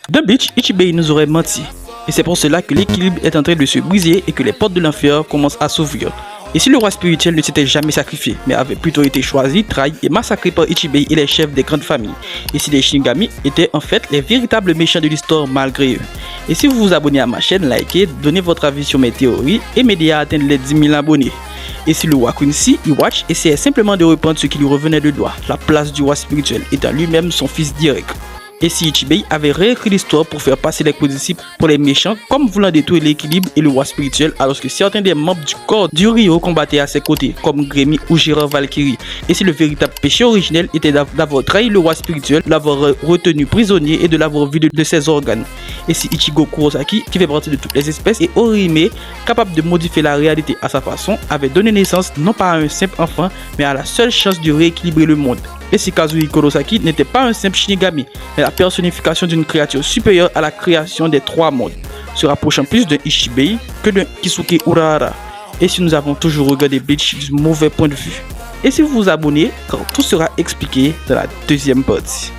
Dans Bleach, Ichibei nous aurait menti. Et c'est pour cela que l'équilibre est en train de se briser et que les portes de l'enfer commencent à s'ouvrir. Et si le roi spirituel ne s'était jamais sacrifié, mais avait plutôt été choisi, trahi et massacré par Ichibei et les chefs des grandes familles, et si les Shinigami étaient en fait les véritables méchants de l'histoire malgré eux. Et si vous vous abonnez à ma chaîne, likez, donnez votre avis sur mes théories et m'aidez à atteindre les 10 000 abonnés. Et si le roi Quincy, Iwatch, essayait simplement de reprendre ce qui lui revenait de droit, la place du roi spirituel étant lui-même son fils direct. Et si Ichibei avait réécrit l'histoire pour faire passer les co-disciples pour les méchants, comme voulant détruire l'équilibre et le roi spirituel, alors que certains des membres du corps du Ryo combattaient à ses côtés, comme Grémy ou Gérard Valkyrie. Et si le véritable péché originel était d'avoir trahi le roi spirituel, de l'avoir retenu prisonnier et de l'avoir vidé de ses organes. Et si Ichigo Kurosaki, qui fait partie de toutes les espèces, et Orihime, capable de modifier la réalité à sa façon, avait donné naissance non pas à un simple enfant, mais à la seule chance de rééquilibrer le monde. Et si Kazui Kurosaki n'était pas un simple Shinigami, mais la personnification d'une créature supérieure à la création des trois mondes, se rapprochant plus d'un Ichibei que d'un Kisuke Urahara. Et si nous avons toujours regardé Bleach du mauvais point de vue. Et si vous vous abonnez, quand tout sera expliqué dans la deuxième partie.